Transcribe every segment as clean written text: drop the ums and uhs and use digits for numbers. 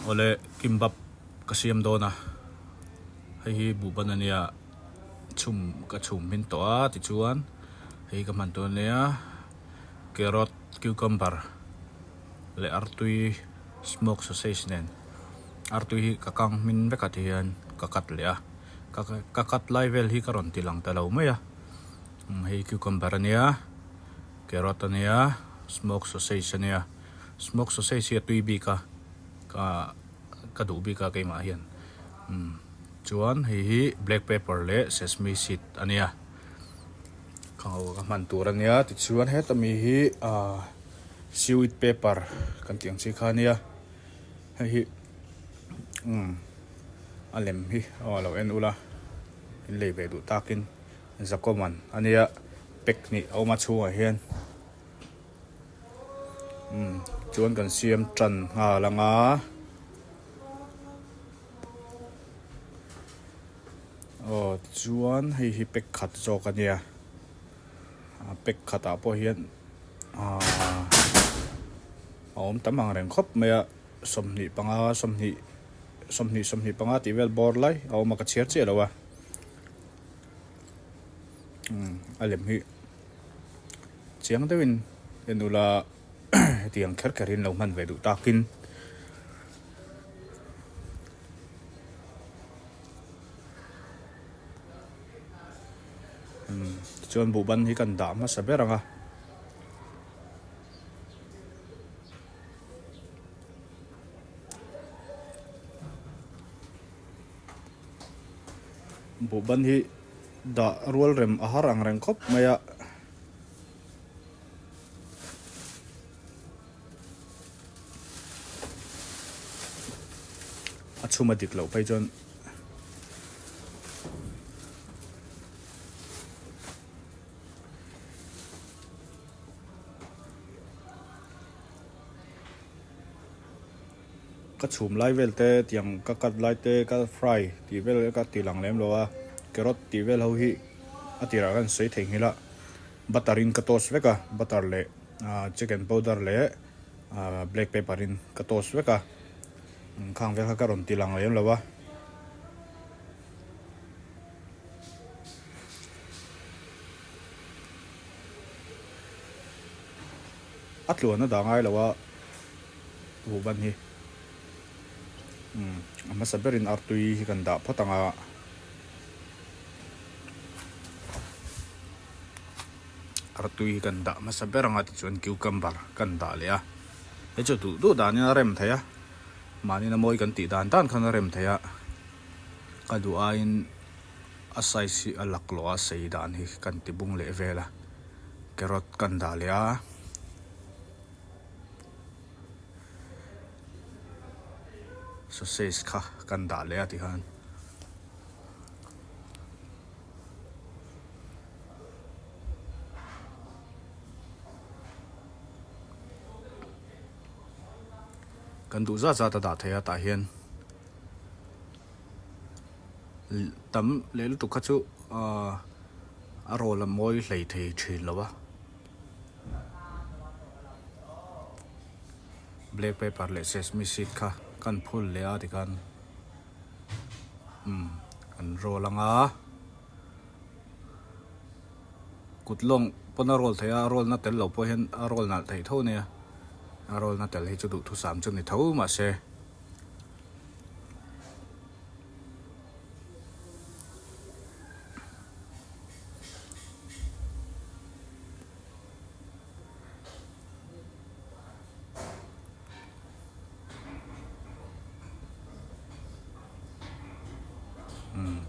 ole kimbap kasiam dona hei buban ania chum ka chum min to a ti chuan hei ka man to nia carrot cucumber le artui smoke sausage nen artui kakang min vekat hian kakat le a kakat lai vel hi karon tilang talo mai a hei cucumber ania carrot ania smoke sausage ania smoke sausage hi tui bi ka du bi ka kai ma hian chuan hi black pepper le sesame seed ania khau ka man tur ania ti chuan he tami hi sweet pepper kan tiang chi kha nia hi alem hi lo en ula in le be du takin zakoman ania pek ni oma chunga hian chuan kan siam tran nga langa chuan hi pek khat zawk ania pek khata po hian om tamang reng khop maya somni panga somni panga ti vel bor lai oma ka chiar che lawa alem hi chiang dewin enula tiang kher kherin lo man ve du takin chuan buban hi kan da ma saberanga buban hi da rual rem ahar ang reng khop maya achuma dik lo pai jon ka chum lai vel te tiang ka kat lai te ka fry ti vel ka ti lang lem lo a carrot ti vel ho hi atira kan sei theng hila butterin ka tos veka butter le chicken powder le black pepper in ka tos veka khang vel ka ron ti lang lem lo wa atluan na da ngai lo wa buban hi ama saberin artui hi kan da phatanga artui kan da ma saberanga ti chuan cucumber kan da le a he chu du da ni rem thaya mani na moi kan ti dan tan khan rem thaya ka du a in asai si alak lo a sei dan hi kan ti bung le vela carrot kan da le a sausage kha kan da le a ti han kan du za ta da thaya ta hian tam le lu tu kha chu a rol la moi hlei thei thin lawa black pepper le sesame seed kha kan phul le a ti kan kan rolanga kutlong pona rol thaya rol na tel lo po hian a rol na thei tho ne a rol na tel hi chu du thu sam chu ni tho ma se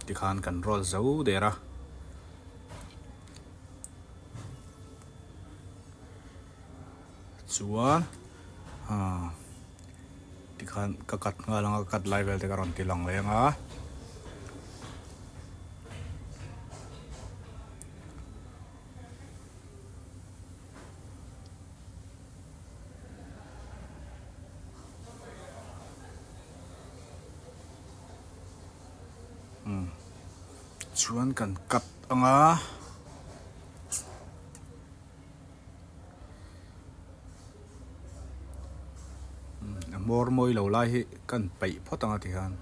ti khan kan rol zau dera chuan ti khan ka kat nga langa kat lai vel te karon ti lang lenga chuan kan kat anga mor moi lo lai hi kan pai photanga ti han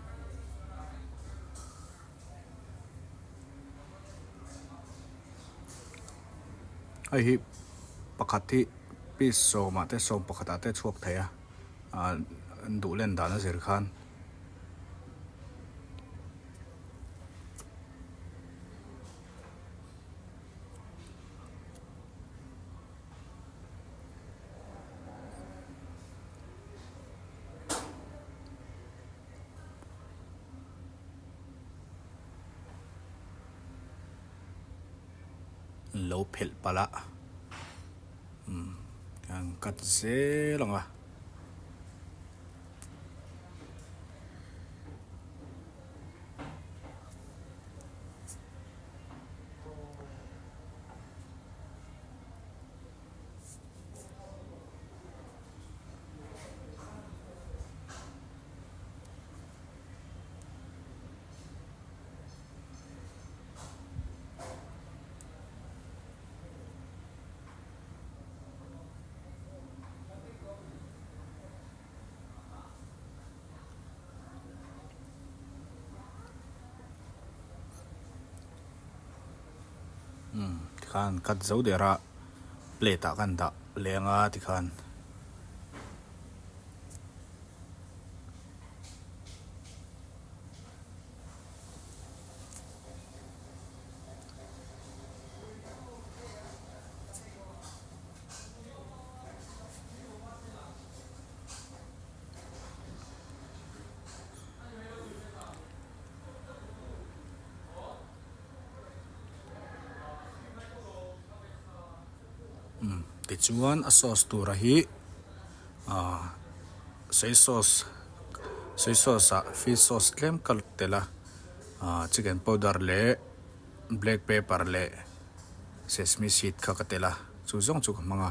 ai hi pakhat hi pis so ma te som pakhata te chuak thaya du len dana zir khan lo phel pala kan kat ze longa khan kat zo dera plate kan da lenga ti khan ti chuan a sauce tura hi soy sauce a fish sauce tlem kal tela chicken powder le black pepper le sesame seed kha ka tela chu zong chu manga